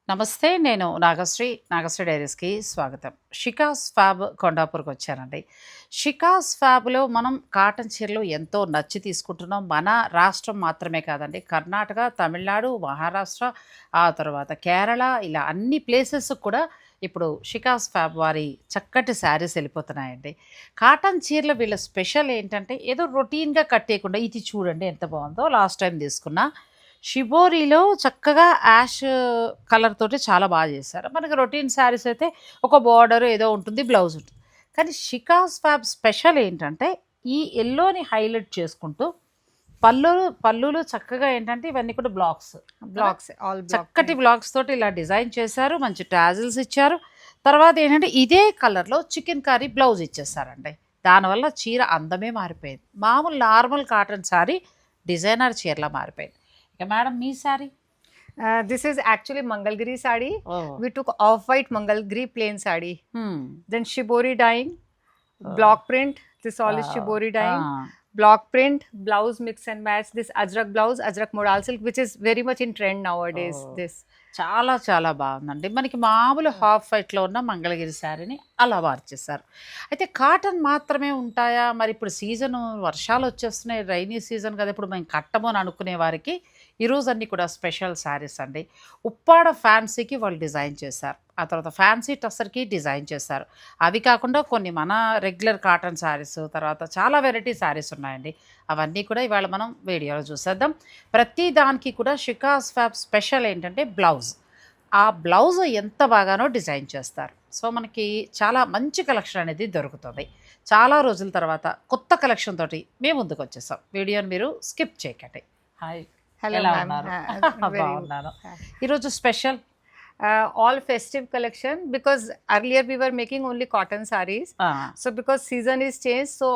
నమస్తే. నేను నాగశ్రీ డైరీస్కి స్వాగతం. షికాస్ ఫ్యాబ్ కొండాపూర్కి వచ్చానండి. షికాస్ ఫ్యాబ్లో మనం కాటన్ చీరలు ఎంతో నచ్చి తీసుకుంటున్నాం. మన రాష్ట్రం మాత్రమే కాదండి, కర్ణాటక, తమిళనాడు, మహారాష్ట్ర, ఆ తర్వాత కేరళ, ఇలా అన్ని ప్లేసెస్ కూడా ఇప్పుడు షికాస్ ఫ్యాబ్ వారి చక్కటి శారీస్ వెళ్ళిపోతున్నాయండి. కాటన్ చీరలు వీళ్ళ స్పెషల్ ఏంటంటే, ఏదో రొటీన్గా కట్టేయకుండా, ఇది చూడండి ఎంత బాగుందో, లాస్ట్ టైం తీసుకున్నా షిబోరిలో చక్కగా యాష్ కలర్ తోటి చాలా బాగా చేశారు. మనకి రొటీన్ శారీస్ అయితే ఒక బార్డర్ ఏదో ఉంటుంది, బ్లౌజ్ ఉంటుంది. కానీ షికాస్ ఫ్యాబ్ స్పెషల్ ఏంటంటే, ఈ ఎల్లోని హైలైట్ చేసుకుంటూ పళ్ళులు చక్కగా ఏంటంటే ఇవన్నీ కూడా బ్లాక్స్ ఆల్ చక్కటి బ్లాక్స్ తోటి ఇలా డిజైన్ చేశారు. మంచి టాజిల్స్ ఇచ్చారు. తర్వాత ఏంటంటే ఇదే కలర్లో చికెన్ కర్రీ బ్లౌజ్ ఇచ్చేసారండి. దానివల్ల చీర అందమే మారిపోయింది. మామూలు నార్మల్ కాటన్ శారీ డిజైనర్ చీరలా మారిపోయింది. ఇక madam me sari? This is actually Mangalgiri sari. We took off-white Mangalgiri plain sari. Then shibori dyeing, block print. This all is shibori dyeing. Block print, blouse mix and match. This ajrak blouse, ajrak modal silk, which is very much in trend nowadays. This చాలా చాలా బాగుందండి. మనకి మామూలు half వైట్లో ఉన్న మంగళగిరి శారీని అలా మార్చేశారు. అయితే కాటన్ మాత్రమే ఉంటాయా? మరి ఇప్పుడు సీజను వర్షాలు వచ్చేస్తున్నాయి, రైనీ సీజన్ కదా, ఇప్పుడు మేము కట్టము అని అనుకునే వారికి ఈరోజు అన్నీ కూడా స్పెషల్ శారీస్ అండి. ఉప్పాడ ఫ్యాన్సీకి వాళ్ళు డిజైన్ చేశారు. ఆ తర్వాత ఫ్యాన్సీ టస్సర్కి డిజైన్ చేశారు. అవి కాకుండా కొన్ని మన రెగ్యులర్ కాటన్ శారీస్, తర్వాత చాలా వెరైటీ శారీస్ ఉన్నాయండి. అవన్నీ కూడా ఇవాళ మనం వీడియోలో చూసేద్దాం. ప్రతి దానికి కూడా షికాస్ ఫ్యాబ్ స్పెషల్ ఏంటంటే బ్లౌజ్. ఆ బ్లౌజ్ ఎంత బాగానో డిజైన్ చేస్తారు. సో మనకి చాలా మంచి కలెక్షన్ అనేది దొరుకుతుంది. చాలా రోజుల తర్వాత కొత్త కలెక్షన్ తోటి మేము ముందుకు వచ్చేసాం. వీడియోని మీరు స్కిప్ చేయకండి. హాయ్, hello ఎలా ma'am. ఉన్నారు? Very బాగున్నాను. ఈరోజు special all festive collection, because earlier we were making only cotton sarees. So because season is changed, so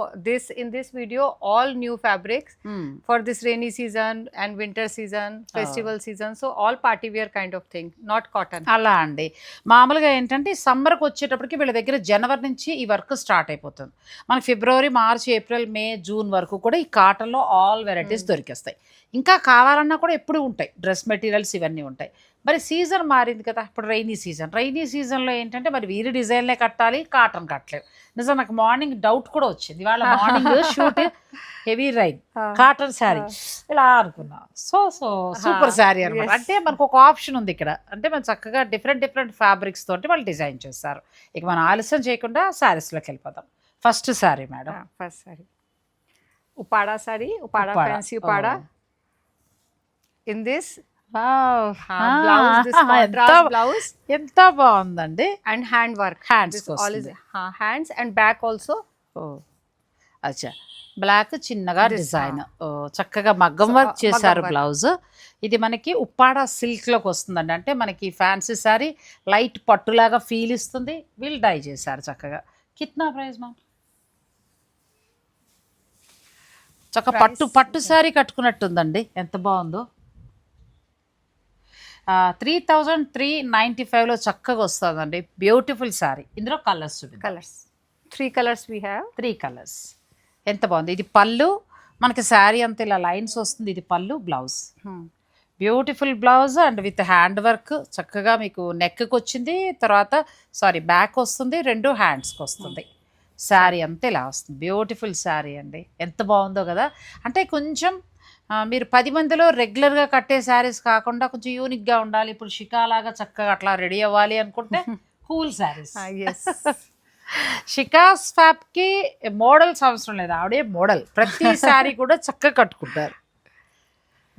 in this video all new fabrics for this rainy season and winter season, festival season. So all party wear kind of thing, not cotton. అలా అండి. మామూలుగా ఏంటంటే సమ్మర్కి వచ్చేటప్పటికి వీళ్ళ దగ్గర జనవరి నుంచి ఈ వర్క్ స్టార్ట్ అయిపోతుంది. మనకి ఫిబ్రవరి, మార్చ్, ఏప్రిల్, మే, జూన్ వరకు కూడా ఈ కాటన్లో ఆల్ వెరైటీస్ దొరికేస్తాయి. ఇంకా కావాలన్నా కూడా ఎప్పుడు ఉంటాయి. డ్రెస్ మెటీరియల్స్ ఇవన్నీ ఉంటాయి. మరి సీజన్ మారింది కదా, ఇప్పుడు రైనీ సీజన్లో ఏంటంటే మరి వీరి డిజైన్లే కట్టాలి, కాటన్ కట్టలేవు. నిజం, నాకు మార్నింగ్ డౌట్ కూడా వచ్చింది. ఇవాళ morning shoot heavy rain, cotton sari ఇలా అనుకున్నా. సూపర్ శారీ అనమాట. అంటే మనకు ఒక ఆప్షన్ ఉంది ఇక్కడ. అంటే మనం చక్కగా డిఫరెంట్ ఫ్యాబ్రిక్స్ తోటి వాళ్ళు డిజైన్ చేస్తారు. ఇక మనం ఆలస్యం చేయకుండా శారీస్లోకి వెళ్ళిపోదాం. First saree madam. First saree Uppada saree, Uppada fancy Uppada. In this blouse, this contrast blouse, ఎంత బాగుందండి. and hand work. Hands This all is hands and back also. అచ్చా, బ్లాక్ చిన్నగా డిజైన్, చక్కగా మగ్గం వర్క్ చేశారు బ్లౌజ్. ఇది మనకి ఉప్పాడ సిల్క్లోకి వస్తుందండి. అంటే మనకి ఫ్యాన్సీ శారీ లైట్ పట్టులాగా ఫీల్ ఇస్తుంది. వీళ్ళు డై చేశారు చక్కగా. కిత్నా ప్రైస్ మా? చక్క పట్టు శారీ కట్టుకున్నట్టుందండి. ఎంత బాగుందో. 3,395లో చక్కగా వస్తుందండి. బ్యూటిఫుల్ శారీ. ఇందులో కలర్స్ చూడండి. Colors, 3 colors we have. 3 colours. ఎంత బాగుంది. ఇది పళ్ళు, మనకి శారీ అంతా ఇలా లైన్స్ వస్తుంది. ఇది పళ్ళు, blouse beautiful blouse and with hand work. చక్కగా మీకు నెక్కి వచ్చింది, తర్వాత బ్యాక్ వస్తుంది, 2 హ్యాండ్స్కి వస్తుంది. శారీ అంతా ఇలా వస్తుంది. బ్యూటిఫుల్ శారీ అండి. ఎంత బాగుందో కదా. అంటే కొంచెం మీరు 10 మందిలో రెగ్యులర్గా కట్టే శారీస్ కాకుండా కొంచెం యూనిక్గా ఉండాలి, ఇప్పుడు షికాలాగా చక్కగా అట్లా రెడీ అవ్వాలి అనుకుంటే కూల్ శారీస్. షికాస్ ఫ్యాబ్కి మోడల్స్ అవసరం లేదు, ఆవిడే మోడల్. ప్రతి శారీ కూడా చక్కగా కట్టుకుంటారు.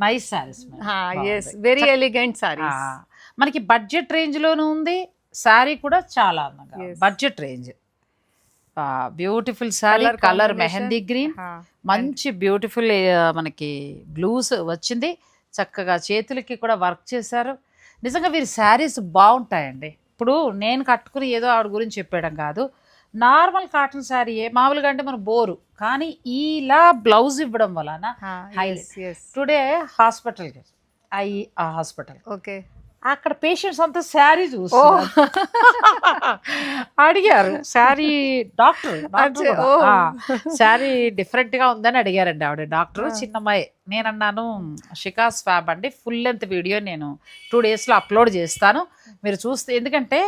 Nice saris. Yes, very elegant sarees. మనకి బడ్జెట్ రేంజ్లోనూ ఉంది. శారీ కూడా చాలా అందంగా, budget range. Beautiful sari. Colour mehndi green, మంచి బ్యూటిఫుల్ మనకి బ్లూస్ వచ్చింది. చక్కగా చేతులకి కూడా వర్క్ చేశారు. నిజంగా వీరి శారీస్ బాగుంటాయండి. ఇప్పుడు నేను కట్టుకుని ఏదో ఆవిడ గురించి చెప్పడం కాదు, నార్మల్ కాటన్ శారీ మామూలుగా అంటే మనకు బోరు, కానీ ఇలా బ్లౌజ్ ఇవ్వడం వలన హైలైట్. Today hospital Okay. అక్కడ పేషెంట్స్ అంతా శారీ ఓ చూస్తున్నారు. అడిగారు శారీ డాక్టర్ ఓ శారీ డిఫరెంట్ గా ఉందని అడిగారండి ఆవిడ డాక్టర్ ఆ. చిన్నమ్మాయి. నేనన్నాను షికాస్ ఫ్యాబ్ అండి, ఫుల్ లెంత్ వీడియో నేను 2 డేస్లో అప్లోడ్ చేస్తాను, మీరు చూస్తే. ఎందుకంటే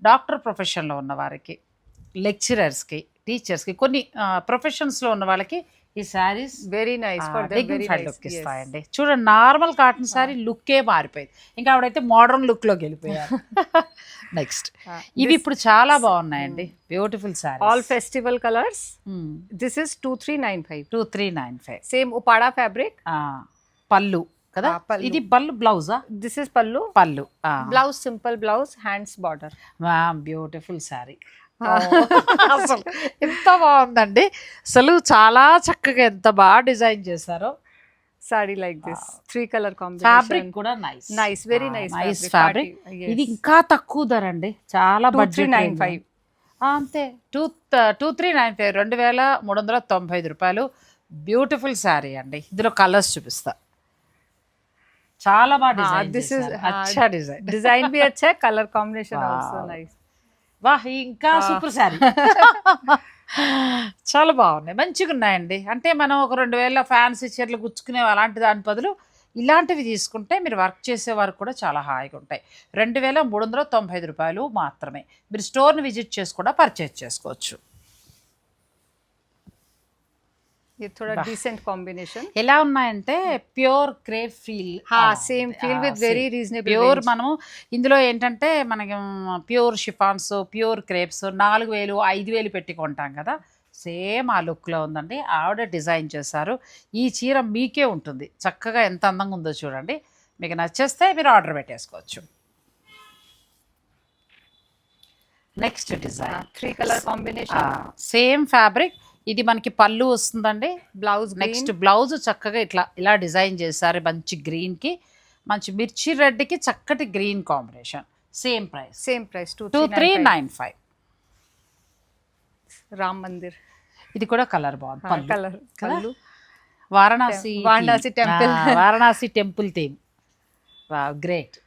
డాక్టర్ ప్రొఫెషన్లో ఉన్న వారికి, లెక్చరర్స్కి, టీచర్స్కి, కొన్ని ప్రొఫెషన్స్లో ఉన్న వాళ్ళకి ఈ sarees very nice for them, very dignified nice. Look ఇస్తాయండి. చూడండి నార్మల్ కాటన్ శారీ లుక్కే మారిపోయింది, ఇంకా ఆవిడైతే మోడర్న్ లుక్లోకి వెళ్ళిపోయారు. నెక్స్ట్ ఇవి ఇప్పుడు చాలా బాగున్నాయండి, beautiful saree, all festival colours. This is 2395. 2395. Same Uppada fabric. పళ్ళు కదా, పళ్ళు. ఇది పళ్ళు, బ్లౌజా? దిస్ ఇస్ పల్లు. పళ్ళు, blouse simple blouse, hands border. Beautiful sari. అసలు ఎంత బాగుందండి, అసలు చాలా చక్కగా ఎంత బాగా డిజైన్ చేశారో. Saree like this 3 colour fabric combination. కూడా nice, nice, very nice nice fabric. ఇది ఇంకా తక్కువ ధర అండి, చాలా బడ్జెట్ 2395. అంతే. 2395, 2395 రూపాయలు. బ్యూటిఫుల్ శారీ అండి. ఇందులో కలర్స్ చూపిస్తా, చాలా బాగా డిజైన్ this is, చేశారు. అచ్చా డిజైన్, డిజైన్ బి అచ్చా, colour combination Wow. Also nice. వాహ్ ఇంకా సూపర్ శారీ. చాలా బాగున్నాయి, మంచిగా ఉన్నాయండి. అంటే మనం ఒక 2000 ఫ్యాన్సీ చీరలు గుచ్చుకునే అలాంటి దాని బదులు ఇలాంటివి తీసుకుంటే మీరు వర్క్ చేసే వారికి కూడా చాలా హాయిగా ఉంటాయి. 2395 రూపాయలు మాత్రమే. మీరు స్టోర్ని విజిట్ చేసి కూడా పర్చేజ్ చేసుకోవచ్చు. ये थोड़ा डिसेंट कॉम्बिनेशन. ఎలా ఉన్నాయంటే pure crepe feel, same feel with very reasonable. Pure. మనము ఇందులో ఏంటంటే మనకి ప్యూర్ షిఫాన్స్, ప్యూర్ క్రేప్స్ 4000 5000 పెట్టి కొంటాం కదా, సేమ్ ఆ లుక్లో ఉందండి. ఆవిడ డిజైన్ చేశారు. ఈ చీర మీకే ఉంటుంది, చక్కగా ఎంత అందంగా ఉందో చూడండి. మీకు నచ్చేస్తే మీరు ఆర్డర్ పెట్టేసుకోవచ్చు. Next design 3 colour combination. Same fabric. ఇది మనకి పళ్ళు వస్తుందండి, బ్లౌజ్ నెక్స్ట్ బ్లౌజ్ చక్కగా ఇలా డిజైన్ చేశారు. మంచి గ్రీన్కి, మంచి మిర్చి రెడ్కి చక్కటి green combination. Same price, same price 2395. Ram Mandir. ఇది కూడా కలర్ బాగుంది, పళ్ళు colour colour. Varanasi Varanasi temple. Varanasi temple theme. Great.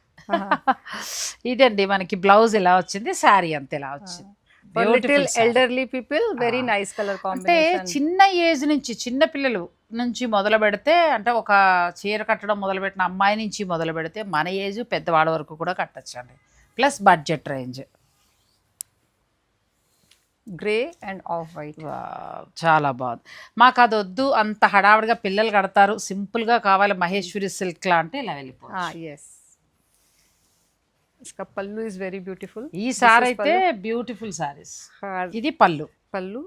ఇదండి మనకి బ్లౌజ్ ఇలా వచ్చింది, శారీ అంత ఇలా వచ్చింది. Little elderly people, very nice colour అంటే కాంబినేషన్. చిన్న ఏజ్ నుంచి, చిన్న పిల్లలు నుంచి మొదలు పెడితే, అంటే ఒక చీర కట్టడం మొదలు పెట్టిన అమ్మాయి నుంచి మొదలు పెడితే మన ఏజ్ పెద్దవాడి వరకు కూడా కట్టచ్చు అండి. Plus budget range. Grey and off white. చాలా బాగుంది. మాకు అది వద్దు, అంత హడావిడిగా పిల్లలు కడతారు, సింపుల్గా కావాలి మహేశ్వరి సిల్క్ లా అంటే ఇలా వెళ్ళిపోవచ్చు. ఎస్. इसका पल्लू इज वेरी ब्यूटीफुल. ఈ సారీ అయితే బ్యూటిఫుల్ సారీస్. ఇది పళ్ళు. పళ్ళు.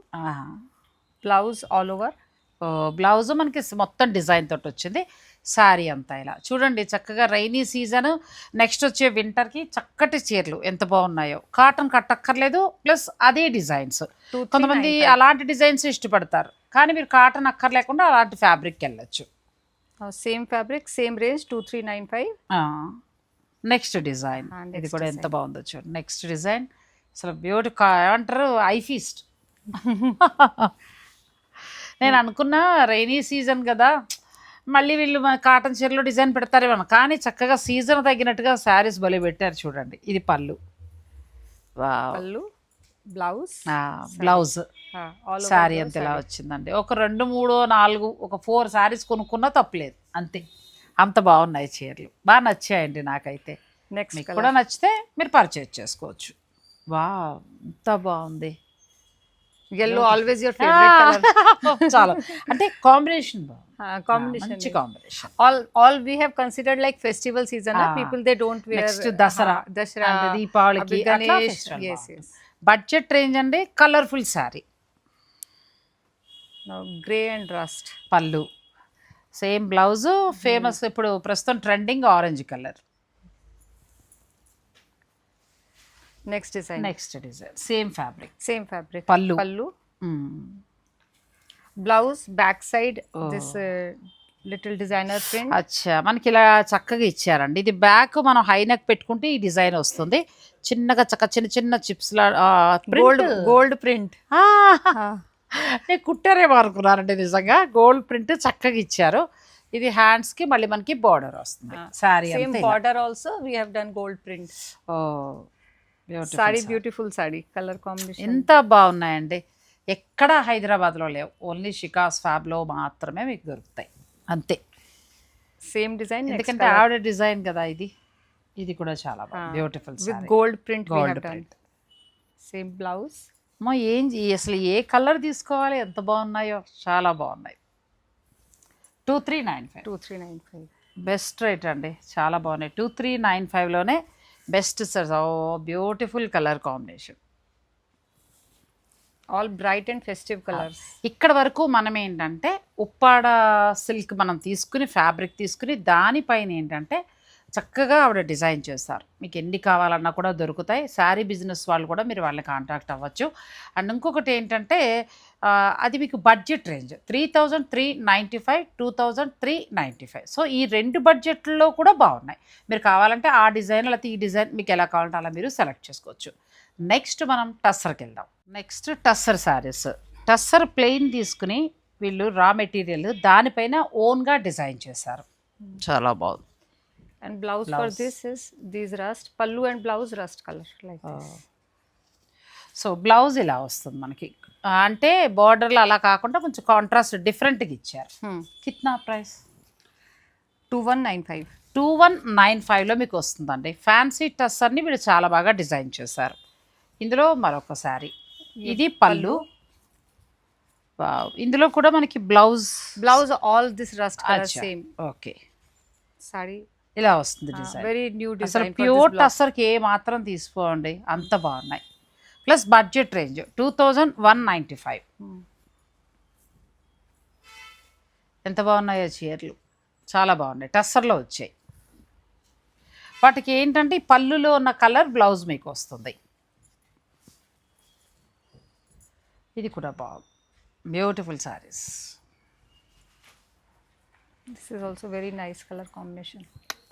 Blouse all over. బ్లౌజ్ మనకి మొత్తం డిజైన్ తోటి వచ్చింది. శారీ అంతా ఇలా చూడండి, చక్కగా రైనీ సీజన్, నెక్స్ట్ వచ్చే వింటర్కి చక్కటి చీరలు ఎంత బాగున్నాయో. కాటన్ కట్టక్కర్లేదు, ప్లస్ అదే డిజైన్స్. కొంతమంది అలాంటి డిజైన్స్ ఇష్టపడతారు, కానీ మీరు కాటన్ అక్కర్లేకుండా అలాంటి ఫ్యాబ్రిక్కి వెళ్ళచ్చు. Same fabric, same range 2395. Next design. ఇది కూడా ఎంత బాగుందో చూడండి. నెక్స్ట్ డిజైన్ అసలు బ్యూటీ, ఏమంటారు, ఐ ఫీస్ట్. నేను అనుకున్నా రైనీ సీజన్ కదా, మళ్ళీ వీళ్ళు మన కాటన్ చీరలో డిజైన్ పెడతారేమో, కానీ చక్కగా సీజన్ తగ్గినట్టుగా శారీస్ భలే పెట్టారు చూడండి. ఇది పళ్ళు. పళ్ళు, బ్లౌజ్, బ్లౌజ్, శారీ అంత ఇలా వచ్చిందండి. ఒక 2 3 4 ఒక 4 శారీస్ కొనుక్కున్నా తప్పలేదు, అంతే. అంత బాగున్నాయి చీరలు, బాగా నచ్చాయండి నాకైతే. మీకు కూడా నచ్చితే మీరు పర్చేజ్ చేసుకోవచ్చు. వా ఎంత బాగుంది. yellow always your favorite color. చాలా అంటే కాంబినేషన్ combination, మంచి combination. all we have considered like festival season. People they don't wear. Next Dasara, దీపావళికి Ganesh. Yes. బడ్జెట్ రేంజ్ అండి. Colourful sari. Now grey and rust. పళ్ళు, సేమ్ బ్లౌజ్. ఫేమస్ ఇప్పుడు ప్రస్తుతం trending orange colour. Next design. Next design same fabric, same fabric. పళ్ళు. పళ్ళు. Blouse back side this little designer print. అచ్చా, మనకి ఇలా చక్కగా ఇచ్చారండి. ఇది బ్యాక్ మనం హై నెక్ పెట్టుకుంటే ఈ డిజైన్ వస్తుంది. చిన్నగా చిన్న చిన్న చిప్స్ లా గోల్డ్ ప్రింట్. నేను కుట్టారేమో అనుకున్నానండి, నిజంగా గోల్డ్ ప్రింట్ చక్కగా ఇచ్చారు. ఇది హ్యాండ్స్ కి మళ్ళీ మనకి బార్డర్ వస్తుంది sorry Same border also we have done gold print. Sari beautiful sari color combination. ఎంత బాగున్నాయండి. ఎక్కడ హైదరాబాద్లో లేవు, ఓన్లీ షికాస్ ఫ్యాబ్లో మాత్రమే మీకు దొరుకుతాయి అంతే. Same design. ఎందుకంటే ఆవిడ డిజైన్ కదా ఇది. ఇది కూడా చాలా బాగుంది, beautiful with gold print we Gold have done. print. Same blouse. అమ్మో అసలు ఏ కలర్ తీసుకోవాలి, ఎంత బాగున్నాయో, చాలా బాగున్నాయి. 2395 2395. బెస్ట్ రేట్ అండి, చాలా బాగున్నాయి. 2395లోనే best sir. Beautiful colour combination, All bright and festive colors. ఇక్కడ వరకు మనం ఏంటంటే ఉప్పాడ సిల్క్ మనం తీసుకుని ఫ్యాబ్రిక్ తీసుకుని దానిపైన ఏంటంటే చక్కగా ఆవిడ డిజైన్ చేస్తారు. మీకు ఎన్ని కావాలన్నా కూడా దొరుకుతాయి. శారీ బిజినెస్ వాళ్ళు కూడా మీరు వాళ్ళని కాంటాక్ట్ అవ్వచ్చు. అండ్ ఇంకొకటి ఏంటంటే అది మీకు బడ్జెట్ రేంజ్ 3395, 2395. సో ఈ రెండు బడ్జెట్లో కూడా బాగున్నాయి. మీరు కావాలంటే ఆ డిజైన్ లేకపోతే ఈ డిజైన్ మీకు ఎలా కావాలంటే అలా మీరు సెలెక్ట్ చేసుకోవచ్చు. నెక్స్ట్ మనం టస్సర్కి వెళ్దాం. నెక్స్ట్ టస్సర్ శారీస్. టస్సర్ ప్లెయిన్ తీసుకుని వీళ్ళు రా మెటీరియల్ దానిపైన ఓన్గా డిజైన్ చేశారు, చాలా బాగుంది. And blouse for this is these rust. Pallu and blouse rust color like this. So blouse ఇలా వస్తుంది మనకి, అంటే బార్డర్లో అలా కాకుండా కొంచెం కాంట్రాస్ట్ డిఫరెంట్గా ఇచ్చారు. కిత్నా ప్రైస్? 2195. 2195లో మీకు వస్తుందండి. ఫ్యాన్సీ టస్సర్ని వీళ్ళు చాలా బాగా డిజైన్ చేశారు. ఇందులో మరొక శారీ, ఇది పళ్ళు. ఇందులో కూడా మనకి blouse all this rust color same. Okay, Sari ఇలా వస్తుంది డిజైన్. very new అసలు design for pure this blouse. టస్సర్కి ఏ మాత్రం తీసుకోండి, అంత బాగున్నాయి. Plus budget range 2195. ఎంత బాగున్నాయో చీరలు, చాలా బాగున్నాయి, టస్సర్లో వచ్చాయి. వాటికి ఏంటంటే ఈ పళ్ళులో ఉన్న కలర్ బ్లౌజ్ మీకు వస్తుంది. ఇది కూడా బాగుంది, beautiful saris. This is also very nice color combination.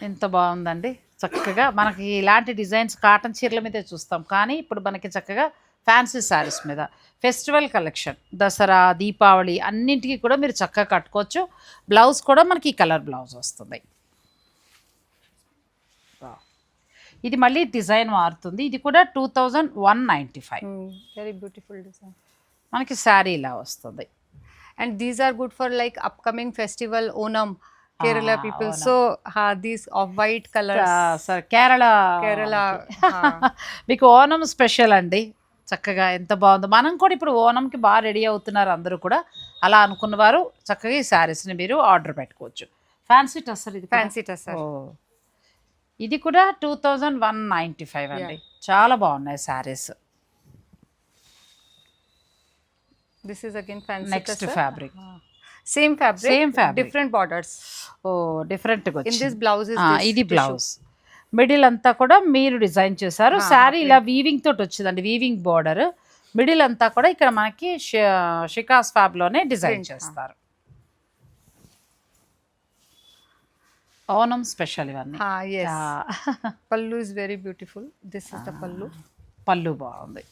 ఎంత బాగుందండి. చక్కగా మనకి ఇలాంటి డిజైన్స్ కాటన్ చీరల మీదే చూస్తాం, కానీ ఇప్పుడు మనకి చక్కగా ఫ్యాన్సీ శారీస్ మీద ఫెస్టివల్ కలెక్షన్, దసరా, దీపావళి అన్నింటికి కూడా మీరు చక్కగా కట్టుకోవచ్చు. బ్లౌజ్ కూడా మనకి ఈ కలర్ బ్లౌజ్ వస్తుంది. ఇది మళ్ళీ డిజైన్ మారుతుంది. ఇది కూడా 2195. Very beautiful design. మనకి శారీ ఇలా వస్తుంది. And these are good for like upcoming festival Onam, Kerala people. So these of white colors. Sir Kerala మీకు ఓనం స్పెషల్ అండి. చక్కగా ఎంత బాగుందో. మనం కూడా ఇప్పుడు ఓనంకి బాగా రెడీ అవుతున్నారు అందరూ కూడా. అలా అనుకున్న వారు చక్కగా ఈ శారీస్ని మీరు ఆర్డర్ పెట్టుకోవచ్చు. ఫ్యాన్సీ టస్సర్, ఇది Fancy tussar. ఇది కూడా 2195 అండి. చాలా బాగున్నాయి saris. This is again fancy next tussar. Fabric, Same fabric. Same fabric. Different borders. డిఫరెంట్గా In this వచ్చింది. blouse is this ఇది tissue. బ్లౌజ్. మిడిల్ అంతా కూడా మీరు డిజైన్ చేశారు. శారీ ఇలా వీవింగ్ తోటి వచ్చిందండి, వీవింగ్ బార్డర్. మిడిల్ అంతా కూడా ఇక్కడ మనకి షికాస్ ఫ్యాబ్లోనే డిజైన్ చేస్తారు. ఓనం స్పెషల్ ఇవన్నీ. Yes. Pallu is very beautiful. This is the pallu. పళ్ళు బాగుంది.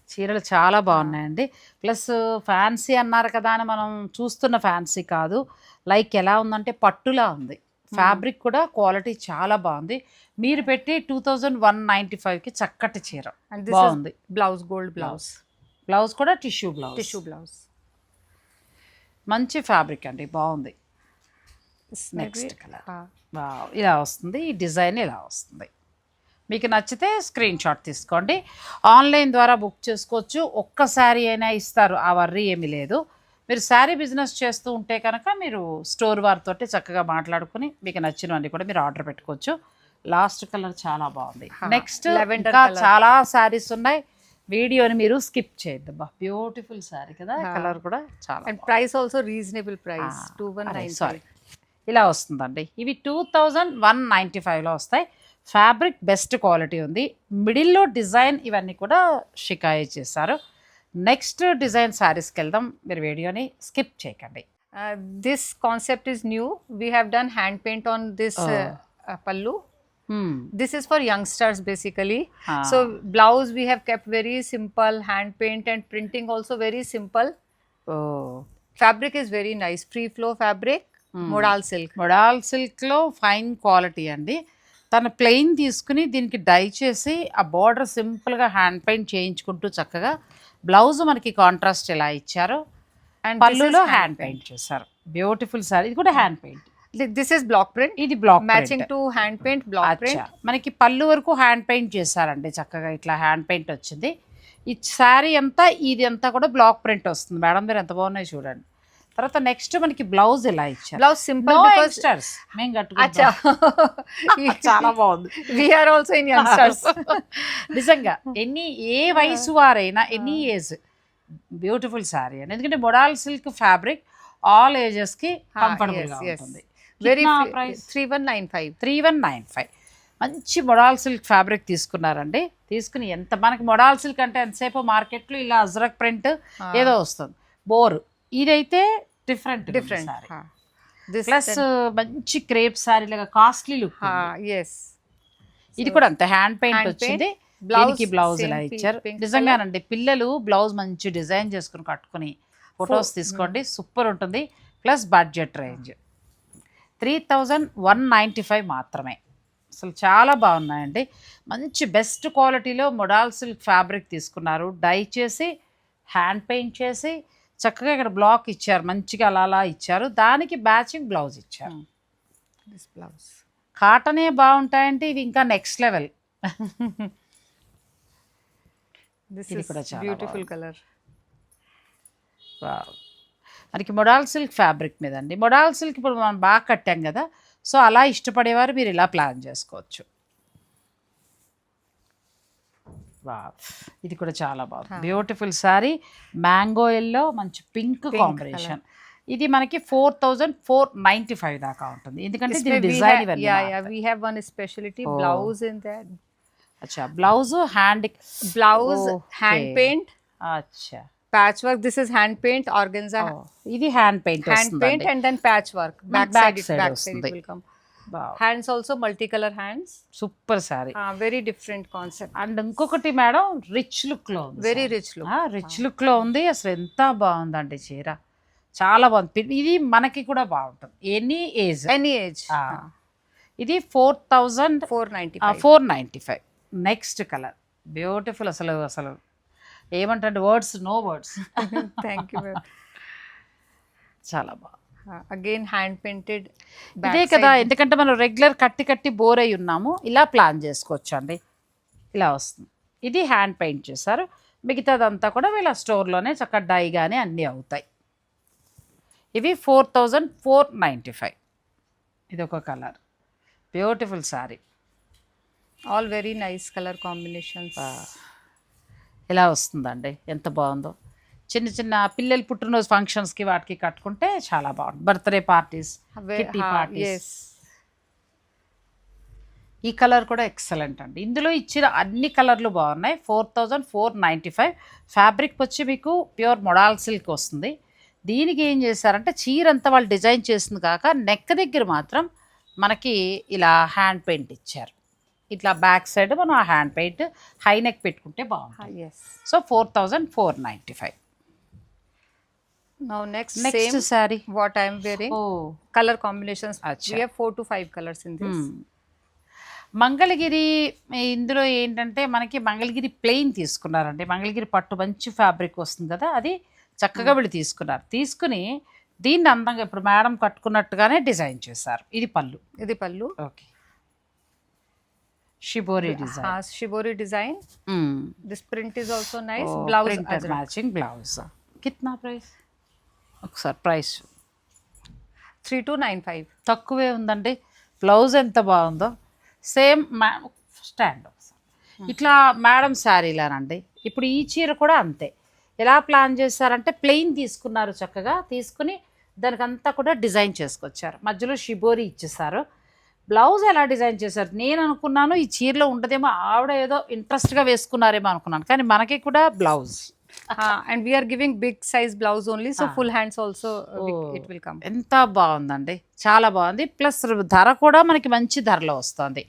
చీరలు చాలా బాగున్నాయండి. ప్లస్ ఫ్యాన్సీ అన్నారు కదా అని మనం చూస్తున్న ఫ్యాన్సీ కాదు, లైక్ ఎలా ఉందంటే పట్టులా ఉంది. ఫ్యాబ్రిక్ కూడా క్వాలిటీ చాలా బాగుంది. మీరు పెట్టి 2195కి చక్కటి చీర And this బాగుంది. is blouse, gold blouse. Blouse కూడా టిష్యూ బ్లౌజ్, Tissue blouse. మంచి ఫ్యాబ్రిక్ అండి, బాగుంది. This next maybe- colour Ah. ఇలా వస్తుంది. ఈ డిజైన్ ఇలా వస్తుంది. మీకు నచ్చితే స్క్రీన్ షాట్ తీసుకోండి. ఆన్లైన్ ద్వారా బుక్ చేసుకోవచ్చు. ఒక్క శారీ అయినా ఇస్తారు, ఆ వర్రీ ఏమీ లేదు. మీరు శారీ బిజినెస్ చేస్తూ ఉంటే కనుక మీరు స్టోర్ వారితో చక్కగా మాట్లాడుకుని మీకు నచ్చినవన్నీ కూడా మీరు ఆర్డర్ పెట్టుకోవచ్చు. లాస్ట్ కలర్ చాలా బాగుంది. నెక్స్ట్ lavender ఇంకా colour. చాలా శారీస్ ఉన్నాయి, వీడియోని మీరు స్కిప్ చేయొద్దు. బ్యూటిఫుల్ శారీ కదా, కలర్ కూడా చాలా And price also reasonable price. 2195. Sorry, ఇలా వస్తుందండి. ఇవి 2195లో వస్తాయి. ఫ్యాబ్రిక్ బెస్ట్ క్వాలిటీ ఉంది. మిడిల్లో డిజైన్ ఇవన్నీ కూడా షికాయి చేశారు. నెక్స్ట్ డిజైన్ శారీస్కి వెళ్దాం, మీరు వీడియోని స్కిప్ చేయకండి. This concept is new. We have done hand paint on this pallu. This is for youngsters basically. So blouse we have kept very simple, hand paint and printing also very simple. Fabric is very nice. Free flow fabric, modal silk. Modal సిల్క్లో fine quality అండి. తన plain తీసుకుని దీనికి die చేసి ఆ border సింపుల్గా hand paint చేయించుకుంటూ చక్కగా బ్లౌజ్ మనకి కాంట్రాస్ట్ ఇలా ఇచ్చారు, And పళ్ళులో హ్యాండ్ పెయింట్ చేశారు. Beautiful sorry. ఇది కూడా hand paint. this is block print. ఇది black Matching to hand paint, block print. మనకి పళ్ళు వరకు హ్యాండ్ పెయింట్ చేశారండి, చక్కగా ఇట్లా హ్యాండ్ పెయింట్ వచ్చింది. ఈ శారీ అంతా ఇది అంతా కూడా బ్లాక్ ప్రింట్ వస్తుంది. మేడం మీరు ఎంత బాగున్నాయి చూడండి. తర్వాత నెక్స్ట్ మనకి బ్లౌజ్ ఇలా ఇచ్చారు. Blouse simple No because youngsters. మేము Acha. కట్టుకుంటాం. చాలా బాగుంది. We are also in youngsters. నిజంగా ఎన్ని ఏ వయసు వారైనా ఎనీ ఏజ్ బ్యూటిఫుల్ శారీ అండి. ఎందుకంటే modal silk fabric all ages కి కంఫర్టబుల్ గా ఉంటుంది. Very price 3195. 3195. మంచి మొడాల్ సిల్క్ ఫ్యాబ్రిక్ తీసుకున్నారండి. తీసుకుని ఎంత మనకి మొడాల్ సిల్క్ అంటే ఎంతసేపు మార్కెట్లో ఇలా అజ్రక్ ప్రింట్ ఏదో వస్తుంది, బోర్. ఇదైతే డిఫరెంట్ Different. This ప్లస్ మంచి క్రేప్ శారీ లాగా కాస్ట్లీ లుక్. yes. ఇది కూడా అంతే హ్యాండ్ పెయింట్ Hand వచ్చింది. paint, blouse దీనికి బ్లౌజ్ ఇలా same ఇచ్చారు. pink నిజంగానండి పిల్లలు బ్లౌజ్ మంచి డిజైన్ చేసుకుని కట్టుకుని ఫొటోస్ తీసుకోండి, సూపర్ ఉంటుంది. ప్లస్ బడ్జెట్ రేంజ్ 3195 మాత్రమే. అసలు చాలా బాగున్నాయండి. మంచి బెస్ట్ క్వాలిటీలో మొడాల్ సిల్క్ ఫ్యాబ్రిక్ తీసుకున్నారు, డై చేసి హ్యాండ్ పెయింట్ చేసి చక్కగా ఇక్కడ బ్లాక్ ఇచ్చారు, మంచిగా అలా అలా ఇచ్చారు. దానికి మ్యాచింగ్ బ్లౌజ్ ఇచ్చారు. This blouse. కాటనే బాగుంటాయంటే ఇవి ఇంకా నెక్స్ట్ లెవెల్. This ఇది is కూడా చాలా beautiful color. మనకి మొడాల్ సిల్క్ ఫ్యాబ్రిక్ మీద అండి. మొడాల్ సిల్క్ ఇప్పుడు మనం బాగా కట్టాం కదా, సో అలా ఇష్టపడేవారు మీరు ఇలా ప్లాన్ చేసుకోవచ్చు. ఇది కూడా చాలా బాగుంది. బ్యూటిఫుల్ శారీ, మ్యాంగో ఎల్లో, మంచి పింక్ కాంబినేషన్. ఇది మనకి 4495 దాకా ఉంటుంది. ఎందుకంటే This way దీని we design have- yeah, we have one specialty blouse in that. అచ్చా blouse hand Blouse, hand paint, అచ్చా patchwork. This is hand paint, organza. ఇది hand paint Hand paint and then patchwork. Back back side, side back side it వస్తుంది. will come. Hands also multicolor hands. Super sari. Very different concept. And ఇంకొకటి madam rich look లో ఉంది. Very rich look. Rich look లో ఉంది. అసలు ఎంత బాగుందండి చీర, చాలా బాగుంది. ఇది మనకి కూడా బాగుంటుంది ఎనీ ఏజ్. Any age. ఇది 4495. 495. Next colour beautiful. అసలు అసలు ఏమంటారు words, no words. Thank you. ma'am. చాలా బాగుంది. Again hand painted. ఇదే కదా, ఎందుకంటే మనం రెగ్యులర్ కట్టి కట్టి బోర్ అయి ఉన్నాము, ఇలా ప్లాన్ చేసుకోవచ్చు అండి. ఇలా వస్తుంది. ఇది హ్యాండ్ పెయింట్ చేశారు, మిగతాదంతా కూడా వీళ్ళ స్టోర్లోనే చక్కగా డై కానీ అన్నీ అవుతాయి. ఇవి 4495. ఇది ఒక colour, beautiful sari. All very nice color combinations. ఇలా వస్తుందండి, ఎంత బాగుందో. చిన్న చిన్న పిల్లలు పుట్టినరోజు ఫంక్షన్స్కి వాటికి కట్టుకుంటే చాలా బాగుంది. Birthday parties, kitty parties. Yes. ఈ కలర్ కూడా ఎక్సలెంట్ అండి. ఇందులో ఇచ్చిన అన్ని కలర్లు బాగున్నాయి. 4495. ఫ్యాబ్రిక్ వచ్చి మీకు ప్యూర్ మొడాల్ సిల్క్ వస్తుంది. దీనికి ఏం చేశారంటే చీర అంతా వాళ్ళు డిజైన్ చేసింది కాక నెక్ దగ్గర మాత్రం మనకి ఇలా హ్యాండ్ పెయింట్ ఇచ్చారు. ఇట్లా బ్యాక్ సైడ్ మనం ఆ హ్యాండ్ పెయింట్ హై నెక్ పెట్టుకుంటే బాగుంటుంది. Yes. So 4495. Now next next same sari. what I am wearing. Color combinations. We have 4 to 5 colors in this. Mangalagiri. ఇందులో ఏంటంటే మనకి మంగళగిరి ప్లెయిన్ తీసుకున్నారండి. మంగళగిరి పట్టు మంచి ఫ్యాబ్రిక్ వస్తుంది కదా, అది చక్కగా వీళ్ళు తీసుకున్నారు. తీసుకుని దీన్ని అందంగా ఇప్పుడు మేడం కట్టుకున్నట్టుగానే డిజైన్ చేశారు. ఇది పళ్ళు. ఇది పల్లు. Okay, shibori design. Shibori design. This print is also nice. Blouse ajrak. Matching blouse. కిత్నా ప్రైస్ ఒకసారి ప్రైస్? 3295. తక్కువే ఉందండి. బ్లౌజ్ ఎంత బాగుందో. సేమ్ స్టాండ్ ఇట్లా మేడం శారీలానండి. ఇప్పుడు ఈ చీర కూడా అంతే. ఎలా ప్లాన్ చేశారంటే ప్లెయిన్ తీసుకున్నారు, చక్కగా తీసుకుని దానికి అంతా కూడా డిజైన్ చేసుకొచ్చారు. మధ్యలో షిబోరి ఇచ్చేసారు. బ్లౌజ్ ఎలా డిజైన్ చేశారు, నేను అనుకున్నాను ఈ చీరలో ఉండదేమో, ఆవిడ ఏదో ఇంట్రెస్ట్గా వేసుకున్నారేమో అనుకున్నాను, కానీ మనకి కూడా blouse. And we are giving big size blouse only, so full hands also it will come. ఎంత బాగుందండి, చాలా బాగుంది. ప్లస్ ధర కూడా మనకి మంచి ధరలో వస్తుంది.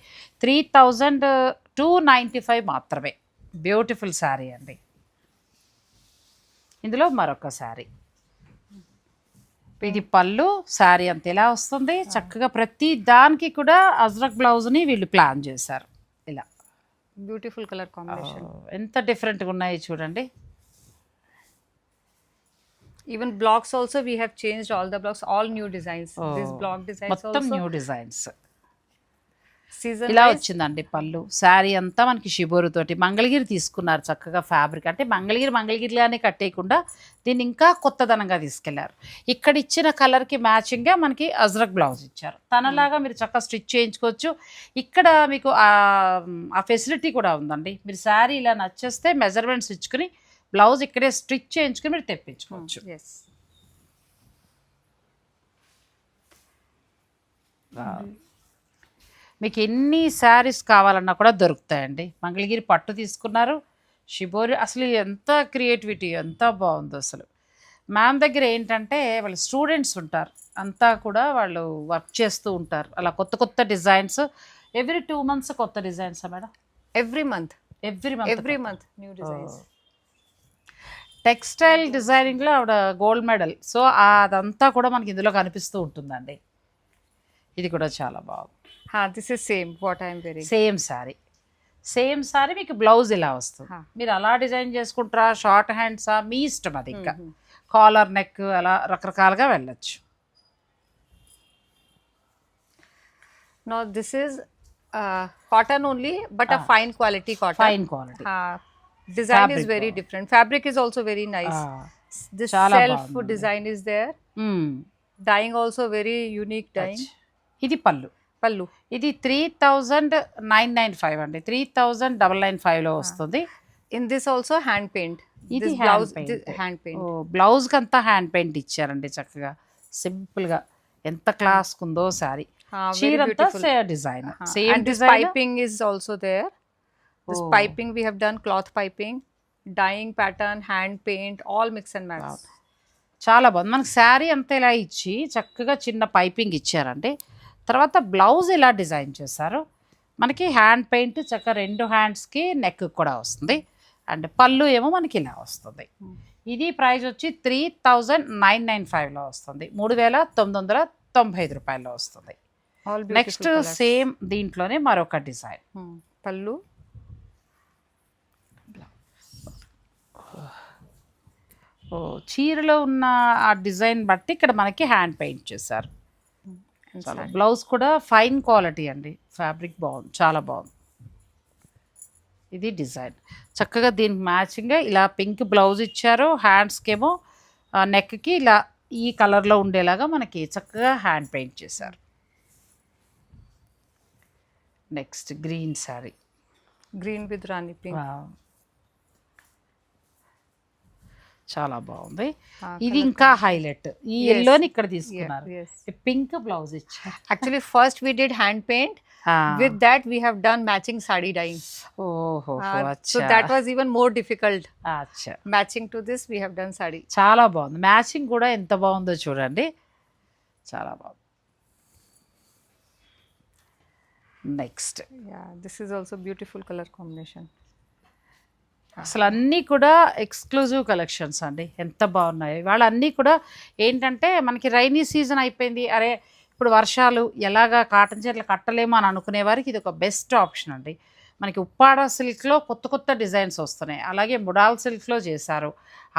3295 మాత్రమే. బ్యూటిఫుల్ శారీ అండి. ఇందులో మరొక శారీ ఇది పళ్ళు, శారీ అంత ఇలా వస్తుంది. చక్కగా ప్రతి దానికి కూడా అజ్రక్ బ్లౌజ్ని వీళ్ళు ప్లాన్ చేశారు. ఇలా బ్యూటిఫుల్ కలర్ కాంబినేషన్. ఎంత డిఫరెంట్గా ఉన్నాయి చూడండి. Even blocks also we have changed all the blocks, all new designs. This block designs మొత్తం also న్యూ డిజైన్స్. season ఇలా wise. వచ్చిందండి పళ్ళు. శారీ అంతా మనకి షిబోరు తోటి మంగళగిరి తీసుకున్నారు చక్కగా ఫ్యాబ్రిక్. అంటే మంగళగిరిలానే కట్టేయకుండా దీన్ని ఇంకా కొత్తదనంగా తీసుకెళ్లారు. ఇక్కడ ఇచ్చిన కలర్కి మ్యాచింగ్గా మనకి అజ్రక్ బ్లౌజ్ ఇచ్చారు. తనలాగా మీరు చక్కగా స్టిచ్ చేయించుకోవచ్చు. ఇక్కడ మీకు ఆ ఫెసిలిటీ కూడా ఉందండి. మీరు శారీ ఇలా నచ్చేస్తే మెజర్మెంట్స్ ఇచ్చుకుని బ్లౌజ్ ఇక్కడే స్టిచ్ చేయించుకుని మీరు తెప్పించుకోవచ్చు. Yes. మీకు ఎన్ని శారీస్ కావాలన్నా కూడా దొరుకుతాయండి. మంగళగిరి పట్టు తీసుకున్నారు, షిబోరి. అసలు ఎంత క్రియేటివిటీ, ఎంత బాగుందో అసలు. మ్యామ్ దగ్గర ఏంటంటే వాళ్ళు స్టూడెంట్స్ ఉంటారు, అంతా కూడా వాళ్ళు వర్క్ చేస్తూ ఉంటారు. అలా కొత్త కొత్త డిజైన్స్ ఎవ్రీ 2 months కొత్త డిజైన్సా madam? Every month. Every month New designs. Textile డిజైనింగ్లో ఆవిడ గోల్డ్ మెడల్. సో అదంతా కూడా మనకి ఇందులో కనిపిస్తూ ఉంటుందండి. ఇది కూడా చాలా బాగుంది. This is same what I am wearing. Same sorry మీకు బ్లౌజ్ ఇలా వస్తుంది. హా. మీరు అలా డిజైన్ చేసుకుంటారా, షార్ట్ హ్యాండ్సా, మీ ఇష్టం అది. ఇంకా కాలర్ నెక్ అలా రకరకాలుగా వెళ్ళొచ్చు. Now this is cotton only, but a fine quality cotton. Fine quality. Design Fabric is very బాగుంది. different. Fabric is also very nice. This చాలా self బాగుంది. design is there. Dyeing also very unique dyeing. ఇది పళ్ళు. Pallu. ఇది 3,995 అండి. 3,995లో వస్తుంది. In this also hand paint. ఇది This hand blouse paint. hand paint. బ్లౌజ్కి అంతా హ్యాండ్ పెయింట్ ఇచ్చారండి చక్కగా సింపుల్గా. ఎంత క్లాస్ ఉందో sari. Very చీరంతా beautiful. Design And same this design. piping is also there. This Oh. piping we have done cloth piping, dyeing pattern, hand paint, all mix and match. చాలా బాగుంది. మనకి శారీ అంతా ఇలా ఇచ్చి చక్కగా చిన్న పైపింగ్ ఇచ్చారండి. తర్వాత బ్లౌజ్ ఇలా డిజైన్ చేశారు. మనకి హ్యాండ్ పెయింట్ చక్కగా 2 హ్యాండ్స్కి నెక్ కూడా వస్తుంది. అండ్ పళ్ళు ఏమో మనకి ఇలా వస్తుంది. ఇది ప్రైస్ వచ్చి 3,995లో వస్తుంది. 3,995 రూపాయల్లో వస్తుంది. All beautiful next colors. Same దీంట్లోనే మరొక డిజైన్. Pallu. చీరలో ఉన్న ఆ డిజైన్ బట్టి ఇక్కడ మనకి హ్యాండ్ పెయింట్ చేశారు. And చాలా sari. బ్లౌజ్ కూడా ఫైన్ క్వాలిటీ అండి. ఫ్యాబ్రిక్ బాగుంది, చాలా బాగుంది. ఇది డిజైన్ చక్కగా దీనికి మ్యాచింగ్గా ఇలా పింక్ బ్లౌజ్ ఇచ్చారు. హ్యాండ్స్కేమో నెక్కి ఇలా ఈ కలర్లో ఉండేలాగా మనకి చక్కగా హ్యాండ్ పెయింట్ చేశారు. Next green sari. Green with Rani pink. చాలా బాగుంది. Ah, ఇది colour ఇంకా హైలైట్. ఈ Yes. ఎల్లోని ఇక్కడ Yeah, తీసుకున్నారు. yes. పింక్ బ్లౌజ్ ఇచ్చారు. Actually, first we did hand paint. With that, we have done matching sari dyeing. ఓహో So that was even more difficult. అచ్చా. Matching to this, we have done sari. చాలా బాగుంది. Matching కూడా ఎంత బాగుందో చూడండి. చాలా బాగుంది. Next Yeah, this is also beautiful color combination. అసలు అన్నీ కూడా ఎక్స్క్లూజివ్ కలెక్షన్స్ అండి. ఎంత బాగున్నాయి. వాళ్ళు అన్నీ కూడా ఏంటంటే మనకి రైనీ సీజన్ అయిపోయింది, అరే ఇప్పుడు వర్షాలు ఎలాగా కాటన్ చీరలు కట్టలేమో అని అనుకునే వారికి ఇది ఒక బెస్ట్ ఆప్షన్ అండి. మనకి ఉప్పాడ సిల్క్లో కొత్త కొత్త డిజైన్స్ వస్తున్నాయి. అలాగే ముడాల్ సిల్క్లో చేశారు.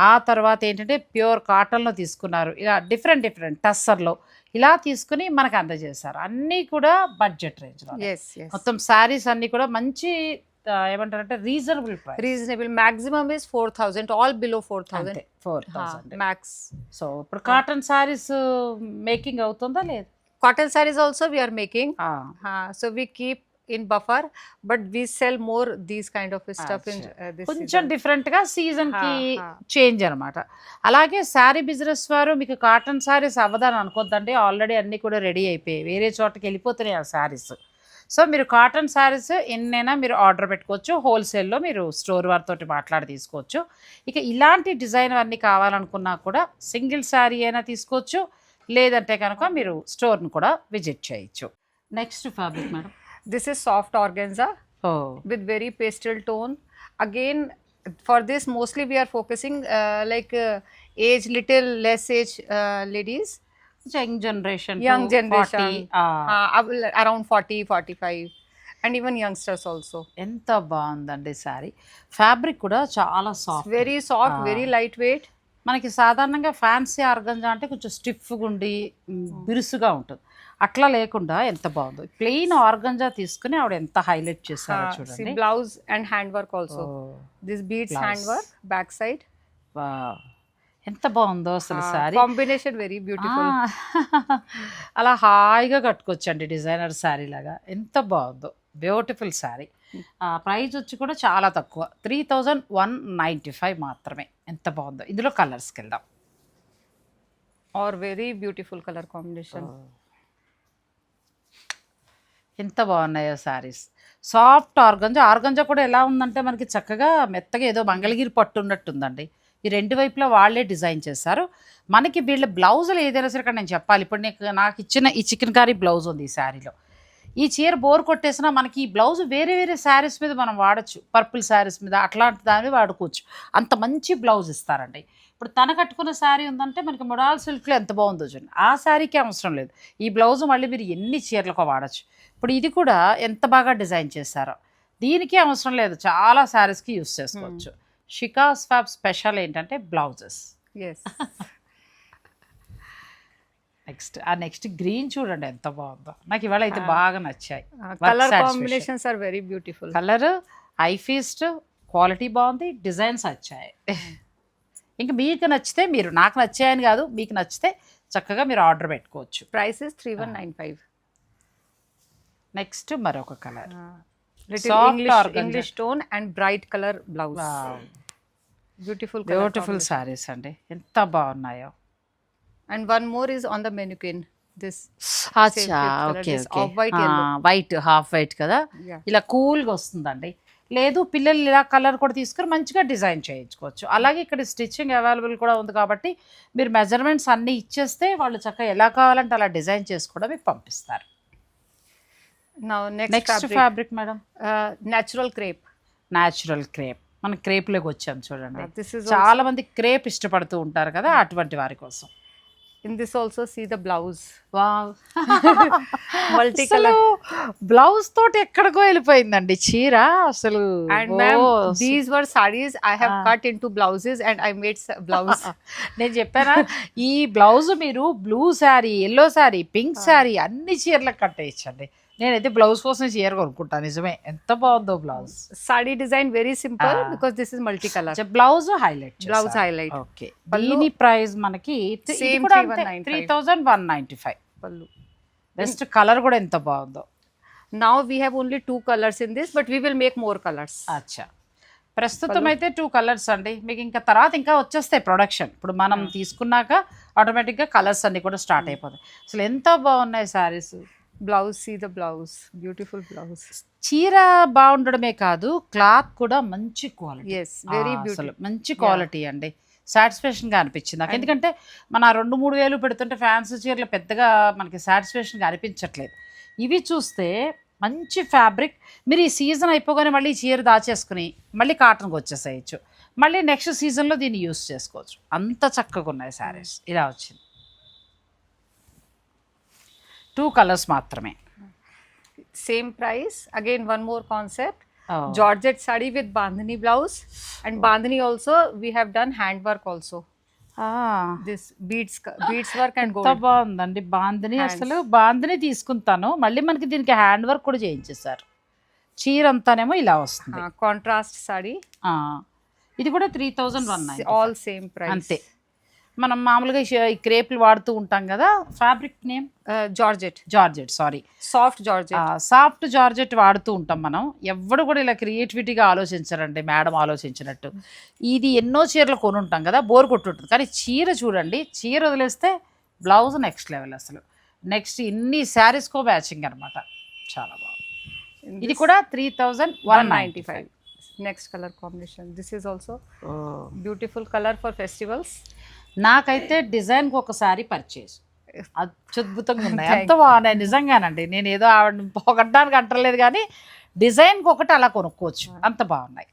ఆ తర్వాత ఏంటంటే ప్యూర్ కాటన్లో తీసుకున్నారు. ఇలా డిఫరెంట్ టస్సర్లో ఇలా తీసుకుని మనకు అందజేశారు. అన్నీ కూడా బడ్జెట్ రేంజ్లో. Yes, yes. మొత్తం శారీస్ అన్నీ కూడా మంచి ఏమంటారంటే reasonable price. Reasonable. Maximum is 4,000. All below 4,000. 4,000. Max. So ఇప్పుడు కాటన్ శారీస్ మేకింగ్ అవుతుందా లేదు? Cotton sarees also we are making. So we keep in buffer, but we sell more these kind of stuff in this కొంచెం season. డిఫరెంట్గా సీజన్కి హా. Change అనమాట. అలాగే sari business వారు మీకు కాటన్ శారీస్ అవ్వదని అనుకోద్దండి. ఆల్రెడీ అన్నీ కూడా రెడీ అయిపోయాయి, వేరే చోటకి వెళ్ళిపోతున్నాయి ఆ శారీస్. సో మీరు కాటన్ శారీస్ ఎన్నైనా మీరు ఆర్డర్ పెట్టుకోవచ్చు. హోల్సేల్లో మీరు స్టోర్ వారితో మాట్లాడి తీసుకోవచ్చు. ఇక ఇలాంటి డిజైన్ అన్నీ కావాలనుకున్నా కూడా సింగిల్ శారీ అయినా తీసుకోవచ్చు, లేదంటే కనుక మీరు స్టోర్ని కూడా విజిట్ చేయొచ్చు. Next fabric madam. This is soft organza with very pastel tone. Again, for this mostly we are focusing like age little less age ladies. Young generation Young generation. Around 40, 45, and even youngsters also. ఎంత బాగుందండి sorry. Fabric కూడా చాలా soft. Very soft, Ah. very lightweight. మనకి సాధారణంగా fancy organza అంటే కొంచెం స్టిఫ్గా ఉండి బిరుసుగా ఉంటుంది. అట్లా లేకుండా ఎంత బాగుందో. ప్లెయిన్ ఆర్గంజా తీసుకుని ఆవిడ ఎంత హైలైట్ చేశారో See చూడండి. blouse and handwork also. Oh, This beads blouse. handwork, backside. wow. ఎంత బాగుందో అసలు సారీ. Combination very beautiful. అలా హాయిగా కట్టుకోవచ్చండి డిజైనర్ శారీ లాగా. ఎంత బాగుందో, బ్యూటిఫుల్ శారీ. ప్రైస్ వచ్చి కూడా చాలా తక్కువ, 3195 మాత్రమే. ఎంత బాగుందో. ఇందులో కలర్స్కి వెళ్దాం. Or very beautiful color combination. ఎంత బాగున్నాయో శారీస్. Soft organza. ఆర్గంజా కూడా ఎలా ఉందంటే మనకి చక్కగా మెత్తగా ఏదో మంగళగిరి పట్టు ఉన్నట్టుందండి. ఈ రెండు వైపులా వాళ్ళే డిజైన్ చేశారు. మనకి వీళ్ళ బ్లౌజులు ఏదైనా సరే ఇక్కడ నేను చెప్పాలి. ఇప్పుడు నాకు ఇచ్చిన ఈ చికెన్ కారీ బ్లౌజ్ ఉంది ఈ శారీలో. ఈ చీర బోర్ కొట్టేసినా మనకి ఈ బ్లౌజ్ వేరే వేరే శారీస్ మీద మనం వాడచ్చు. పర్పుల్ శారీస్ మీద అట్లాంటి దాని మీద వాడుకోవచ్చు. అంత మంచి బ్లౌజ్ ఇస్తారండి. ఇప్పుడు తన కట్టుకున్న శారీ ఉందంటే మనకి మొడాల్ సిల్క్లో ఎంత బాగుందో చూడండి. ఆ శారీకి అవసరం లేదు. ఈ బ్లౌజ్ మళ్ళీ మీరు ఎన్ని చీరలకు వాడచ్చు. ఇప్పుడు ఇది కూడా ఎంత బాగా డిజైన్ చేశారో. దీనికి అవసరం లేదు, చాలా శారీస్కి యూస్ చేసుకోవచ్చు. షికాస్ ఫ్యాబ్ స్పెషల్ ఏంటంటే బ్లౌజెస్. Yes. నెక్స్ట్ గ్రీన్ చూడండి ఎంత బాగుందో. నాకు ఇవాళ అయితే బాగా నచ్చాయి. Color combinations are very beautiful. Colour I feast, quality బాగుంది, డిజైన్స్ వచ్చాయి. ఇంకా మీకు నచ్చితే మీరు, నాకు నచ్చాయని కాదు, మీకు నచ్చితే చక్కగా మీరు ఆర్డర్ పెట్టుకోవచ్చు. Price is 3195. నెక్స్ట్ మరొక colour. Little Soft organza. English tone and bright color blouse. Beautiful color beautiful combination. Saris అండి, ఎంత బాగున్నాయో. And one more is on the mannequin. This అచ్చా, same color, okay this okay. off-white yellow. White, half white కదా. Yeah. ఇలా కూల్గా వస్తుందండి. లేదు పిల్లలు ఇలా కలర్ కూడా తీసుకుని మంచిగా డిజైన్ చేయించుకోవచ్చు. అలాగే ఇక్కడ స్టిచ్చింగ్ అవైలబుల్ కూడా ఉంది కాబట్టి మీరు మెజర్మెంట్స్ అన్నీ ఇచ్చేస్తే వాళ్ళు చక్కగా ఎలా కావాలంటే అలా డిజైన్ చేసి కూడా మీకు పంపిస్తారు. Now next next fabric. Fabric madam, Natural crepe. Natural crepe. మనం క్రేప్లోకి వచ్చాం చూడండి. This is చాలా మంది క్రేప్ ఇష్టపడుతూ ఉంటారు కదా, అటువంటి వారి కోసం. in this also see the blouse. Wow. Multicolor. Blouse తోటి ఎక్కడికో వెళ్ళిపోయిందండి చీర అసలు. And ma'am, these were sarees I have cut into blouses and I made blouse. నేను చెప్పానా, ఈ బ్లౌజ్ మీరు blue sari, yellow sari, pink sari అన్ని చీరలకు కట్టేయచ్చండి. నేనైతే బ్లౌజ్ కోసం చీర కొనుక్కుంటాను. నిజమే, ఎంత బాగుందో blouse. Saree design very simple because this is multicolor. Blouse highlight, Blouse highlight. Okay. దీని ప్రైస్ మనకి Same 3195. Pallu. బెస్ట్. కలర్ కూడా ఎంత బాగుందో. Now we have only 2 colors in this, but we will make more colors. అచ్చా, ప్రస్తుతం అయితే 2 colours అండి. మీకు ఇంకా తర్వాత ఇంకా వచ్చేస్తాయి ప్రొడక్షన్. ఇప్పుడు మనం తీసుకున్నాక ఆటోమేటిక్గా కలర్స్ అన్ని కూడా స్టార్ట్ అయిపోతాయి. అసలు ఎంత బాగున్నాయి saris. Blouse, see the blouse. Beautiful blouse. చీర బాగుండడమే కాదు, క్లాత్ కూడా మంచి క్వాలిటీ. Yes, very అసలు beautiful. మంచి క్వాలిటీ అండి. సాటిస్ఫాక్షన్గా అనిపించింది నాకు. ఎందుకంటే మన 2-3 వేలు పెడుతుంటే ఫ్యాన్సీ చీరలు పెద్దగా మనకి సాటిస్ఫాక్షన్గా అనిపించట్లేదు. ఇవి చూస్తే మంచి ఫ్యాబ్రిక్. మీరు ఈ సీజన్ అయిపోగానే మళ్ళీ ఈ చీర దాచేసుకుని మళ్ళీ కాటన్కి వచ్చేసేయచ్చు. మళ్ళీ నెక్స్ట్ సీజన్లో దీన్ని యూస్ చేసుకోవచ్చు. అంత చక్కగా ఉన్నాయి శారీస్. ఇలా వచ్చింది. 2 కలర్స్ మాత్రమే. Same price. Again, one more concept. Oh. Georgette saree with bandhani blouse. And bandhani also, we have done handwork also. This beads work and ఎంత gold. బాగుందండి బాందిని. అసలు బాందిని తీసుకుంటాను, మళ్ళీ మనకి దీనికి హ్యాండ్ వర్క్ కూడా చేయించేశారు. చీర అంతానేమో ఇలా వస్తుంది. Contrast saree. ఇది కూడా 3190. All same price. అంతే. మనం మామూలుగా ఈ క్రేప్లు వాడుతూ ఉంటాం కదా. Fabric name Georgette. Georgette, sorry, Soft Georgette. Soft georgette వాడుతూ ఉంటాం మనం. ఎవడు కూడా ఇలా క్రియేటివిటీగా ఆలోచించారండి మేడం ఆలోచించినట్టు. ఇది ఎన్నో చీరలు కొనుంటాం కదా, బోర్ కొట్టుంటుంది. కానీ చీర చూడండి, చీర వదిలేస్తే బ్లౌజ్ నెక్స్ట్ లెవెల్ అసలు. నెక్స్ట్ ఇన్ని శారీస్కో మ్యాచింగ్ అనమాట. చాలా బాగుంది. ఇది కూడా 3195. Next color combination. This is also beautiful color for festivals. నాకైతే డిజైన్కి ఒకసారి పర్చేజ్ అత్యద్భుతంగా ఉన్నాయి. ఎంత బాగున్నాయి నిజంగానండి. నేను ఏదో ఆవిడ పొగడ్డానికి అంటలేదు కానీ డిజైన్కి ఒకటి అలా కొనుక్కోవచ్చు. అంత బాగున్నాయి.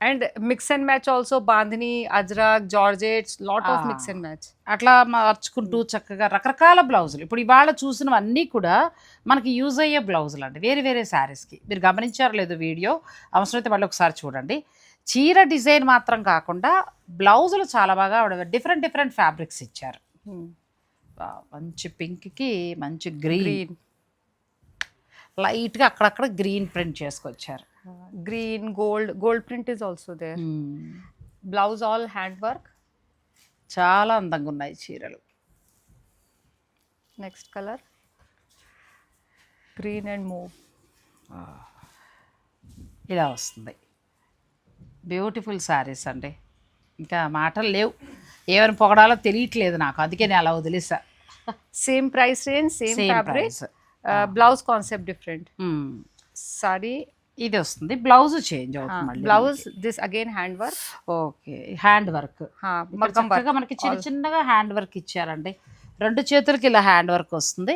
And mix and match also, bandhani, ajrak, georgettes, lot of mix Ah. and match. అట్లా మార్చుకుంటూ చక్కగా రకరకాల బ్లౌజులు ఇప్పుడు ఇవాళ చూసినవన్నీ కూడా మనకి యూజ్ అయ్యే బ్లౌజులు అండి వేరే వేరే శారీస్కి. మీరు గమనించారో లేదో వీడియో, అవసరమైతే మళ్ళీ ఒకసారి చూడండి. చీర డిజైన్ మాత్రం కాకుండా బ్లౌజులు చాలా బాగా ఆవిడ డిఫరెంట్ డిఫరెంట్ ఫ్యాబ్రిక్స్ ఇచ్చారు. మంచి పింక్కి మంచి గ్రీన్, Green. లైట్గా అక్కడక్కడ గ్రీన్ ప్రింట్ చేసుకొచ్చారు. Green, gold print is also there. Blouse all handwork. చాలా అందంగా ఉన్నాయి చీరలు. Next color. Green and mauve. ఇలా వస్తుంది. బ్యూటిఫుల్ శారీస్ అండి, ఇంకా మాటలు లేవు, ఏమైనా పొగడాలో తెలియట్లేదు నాకు, అందుకే నేను అలా వదిలేసా. Same price range, same Same fabric. price. Blouse concept different. Sari. ఇది వస్తుంది, బ్లౌజ్ చేంజ్ అవుతుంది మళ్ళీ. Blouse this again handwork. Okay, hand work. Makkam work. మనకి చిన్న చిన్నగా హ్యాండ్ వర్క్ ఇచ్చారండి. 2 చేతులకి ఇలా హ్యాండ్ వర్క్ వస్తుంది,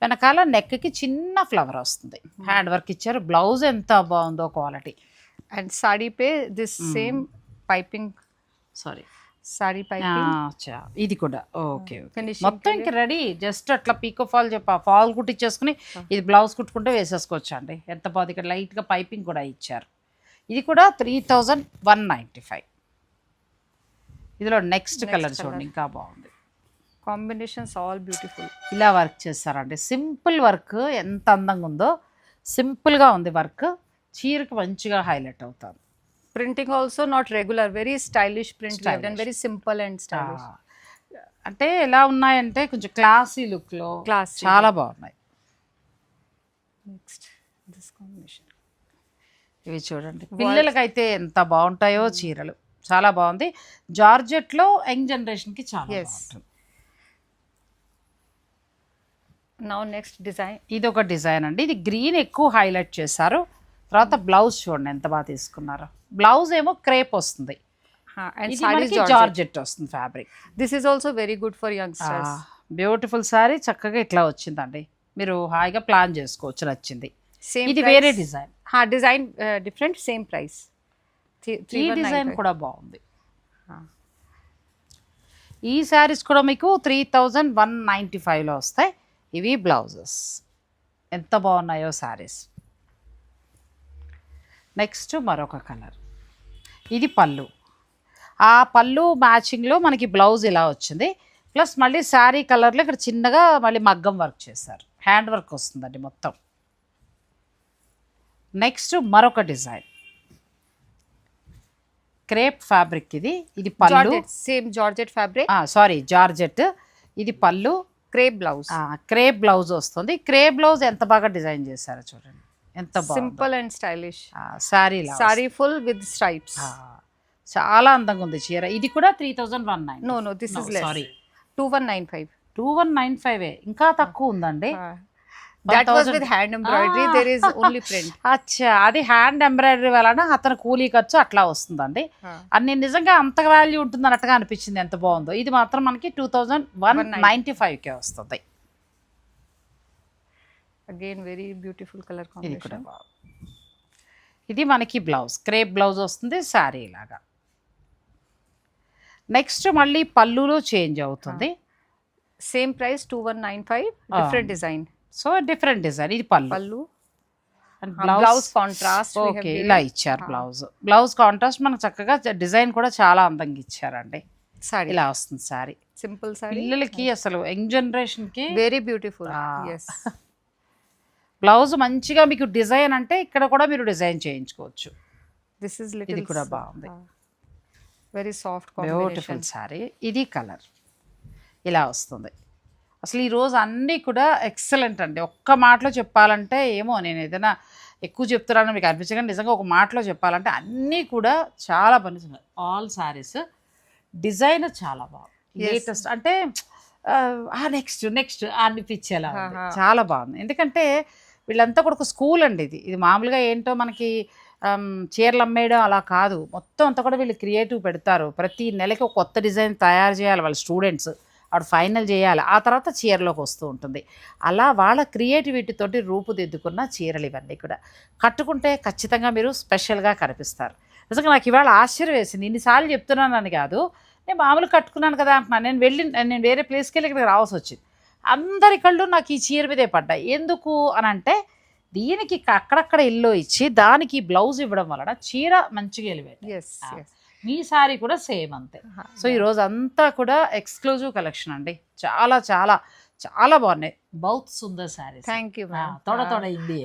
వెనకాల నెక్కి చిన్న ఫ్లవర్ వస్తుంది. హ్యాండ్ వర్క్ ఇచ్చారు. బ్లౌజ్ ఎంత బాగుందో quality. And sari pe this same piping. Sorry, Sari piping. ఇది కూడా ఓకే. Finishing మొత్తం ఇంక రెడీ. జస్ట్ అట్లా పీకో ఫాల్ ఫాల్ కుట్టించేసుకుని ఇది బ్లౌజ్ కుట్టుకుంటే వేసేసుకోవచ్చు అండి. ఎంత బాగుంది. ఇక్కడ లైట్గా పైపింగ్ కూడా ఇచ్చారు. ఇది కూడా 3195. ఇందులో నెక్స్ట్ కలర్ చూడండి, ఇంకా బాగుంది. Combinations all beautiful. ఇలా వర్క్ చేస్తారండి. సింపుల్ వర్క్ ఎంత అందంగా ఉందో, సింపుల్గా ఉంది వర్క్. చీరకి మంచిగా హైలైట్ అవుతుంది. Printing also not regular, very stylish print. We have done Stylish. very simple and stylish. అంటే ఎలా ఉన్నాయంటే కొంచెం క్లాసీ లుక్లో Classy. చాలా బాగున్నాయి. Next, this combination. ఇవి చూడండి, పిల్లలకైతే ఎంత బాగుంటాయో చీరలు. చాలా బాగుంది. జార్జెట్లో యంగ్ జనరేషన్కి చాలా Yes. బాగుంటుంది. Now next design. ఇది ఒక డిజైన్ అండి. ఇది గ్రీన్ ఎక్కువ హైలైట్ చేశారు. తర్వాత బ్లౌజ్ చూడండి ఎంత బాగా తీసుకున్నారు. బ్లౌజ్ ఏమో క్రేప్ వస్తుంది, And ఇది sari is మనకి georgette. జార్జెట్ వస్తుంది fabric. This is also very good for youngsters. Beautiful sorry, చక్కగా ఇట్లా వచ్చిందండి. మీరు హాయిగా ప్లాన్ చేసుకోవచ్చు, నచ్చింది. Same ఇది price. వేరే design. Design different, same price. ఈ డిజైన్ 3195. కూడా బాగుంది. ఈ శారీస్ కూడా మీకు 3195లో వస్తాయి. ఇవి బ్లౌజెస్ ఎంత బాగున్నాయో శారీస్. నెక్స్ట్ మరొక కలర్, ఇది పళ్ళు. ఆ పళ్ళు మ్యాచింగ్లో మనకి బ్లౌజ్ ఇలా వచ్చింది. ప్లస్ మళ్ళీ శారీ కలర్లో ఇక్కడ చిన్నగా మళ్ళీ మగ్గం వర్క్ చేశారు. హ్యాండ్ వర్క్ వస్తుందండి మొత్తం. నెక్స్ట్ మరొక డిజైన్, క్రేప్ ఫ్యాబ్రిక్. ఇది పళ్ళు. Georgette, same georgette fabric. Sorry, georgette. ఇది పళ్ళు, Crepe blouse. క్రేప్ బ్లౌజ్ వస్తుంది. క్రేప్ బ్లౌజ్ ఎంత బాగా డిజైన్ చేశారో చూడండి, ఎంత బాగుంది. Simple and stylish. Sari Sari full with stripes. చాలా అందంగా ఉంది చీర. ఇది కూడా 3195. No, this is less. Sorry, 2195. 2195. ఇంకా తక్కువ ఉందండి. That was 1000. with hand embroidery. There is only print. అచ్చా, అది హ్యాండ్ ఎంబ్రాయిడరీ వలన అతను కూలీ ఖర్చు అట్లా వస్తుందండి. అన్ని నిజంగా అంత వాల్యూ ఉంటుంది అన్నట్టుగా అనిపించింది. ఎంత బాగుందో. ఇది మాత్రం మనకి 2195కే వస్తుంది. Again very beautiful color ఇది కూడా combination. బాగుంది. ఇది మనకి బ్లౌజ్, క్రేప్ బ్లౌజ్ వస్తుంది శారీ లాగా. నెక్స్ట్ మళ్ళీ పళ్ళులో చేంజ్ అవుతుంది. Same price 2195. Different design. So different design. ఇది పళ్ళు Pallu. And Blouse contrast. We have okay, given. ఇలా ఇచ్చారు బ్లౌజ్. బ్లౌజ్ కాంట్రాస్ట్ మనకు చక్కగా డిజైన్ కూడా చాలా అందంగా ఇచ్చారండి. Sari. ఇలా వస్తుంది శారీ. Simple sari. పిల్లలకి అసలు యంగ్ జనరేషన్కి Very beautiful. Yes. బ్లౌజ్ మంచిగా మీకు డిజైన్ అంటే ఇక్కడ కూడా మీరు డిజైన్ చేయించుకోవచ్చు. This is little. ఇది కూడా బాగుంది. Very soft beautiful combination. Sari. ఇది కలర్ ఇలా వస్తుంది. అసలు ఈరోజు అన్నీ కూడా ఎక్సలెంట్ అండి. ఒక్క మాటలో చెప్పాలంటే ఏమో, నేను ఏదైనా ఎక్కువ చెప్తున్నాను మీకు అనిపించగానే, నిజంగా ఒక మాటలో చెప్పాలంటే అన్నీ కూడా చాలా పనిచేస్తున్నాయి. ఆల్ శారీస్ డిజైన్ చాలా బాగుంది. లేటెస్ట్ అంటే నెక్స్ట్ అనిపించేలా ఉంది. చాలా బాగుంది. ఎందుకంటే వీళ్ళంతా కూడా ఒక స్కూల్ అండి. ఇది మామూలుగా ఏంటో మనకి చీరలు అమ్మేయడం అలా కాదు. మొత్తం అంతా కూడా వీళ్ళు క్రియేటివ్ పెడతారు. ప్రతి నెలకి ఒక కొత్త డిజైన్ తయారు చేయాలి వాళ్ళ స్టూడెంట్స్. ఆవిడ ఫైనల్ చేయాలి, ఆ తర్వాత చీరలోకి వస్తూ ఉంటుంది. అలా వాళ్ళ క్రియేటివిటీతోటి రూపుదిద్దుకున్న చీరలు ఇవన్నీ కూడా. కట్టుకుంటే ఖచ్చితంగా మీరు స్పెషల్గా కనిపిస్తారు. నిజంగా నాకు ఇవాళ ఆశ్చర్యం వేసింది. ఇన్నిసార్లు చెప్తున్నానని కాదు, నేను మామూలు కట్టుకున్నాను కదా అంటున్నాను. నేను వేరే ప్లేస్కి వెళ్ళి ఇక్కడికి రావాల్సి వచ్చింది. అందరి కళ్ళు నాకు ఈ చీర మీదే పడ్డాయి. ఎందుకు అని అంటే దీనికి అక్కడక్కడ ఎల్లో ఇచ్చి దానికి బ్లౌజ్ ఇవ్వడం వలన చీర మంచిగా ఎలివేట్. మీ సారీ కూడా సేమ్ అంతే. సో ఈరోజు అంతా కూడా ఎక్స్క్లూజివ్ కలెక్షన్ అండి. చాలా చాలా చాలా బాగున్నాయి. బౌత్ సుందర్ శారీస్. Thank you ma'am. తోడ హిందీ.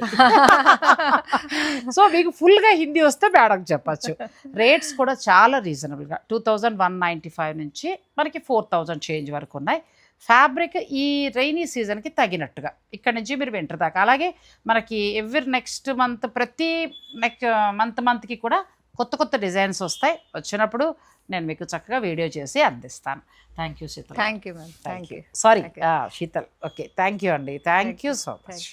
సో మీకు ఫుల్గా హిందీ వస్తే మేడం చెప్పచ్చు. రేట్స్ కూడా చాలా రీజనబుల్గా 2195 నుంచి మనకి 4000 చేంజ్ వరకు ఉన్నాయి. ఫ్యాబ్రిక్ ఈ రైనీ సీజన్కి తగినట్టుగా ఇక్కడ నుంచి మీరు వింటర్ దాకా. అలాగే మనకి నెక్స్ట్ మంత్ ప్రతి మంత్కి కూడా కొత్త కొత్త డిజైన్స్ వస్తాయి. వచ్చినప్పుడు నేను మీకు చక్కగా వీడియో చేసి అందిస్తాను. Thank you Sheetal. Thank you ma'am. Thank you. Sorry Sheetal. Okay, thank you అండి. Thank you so much.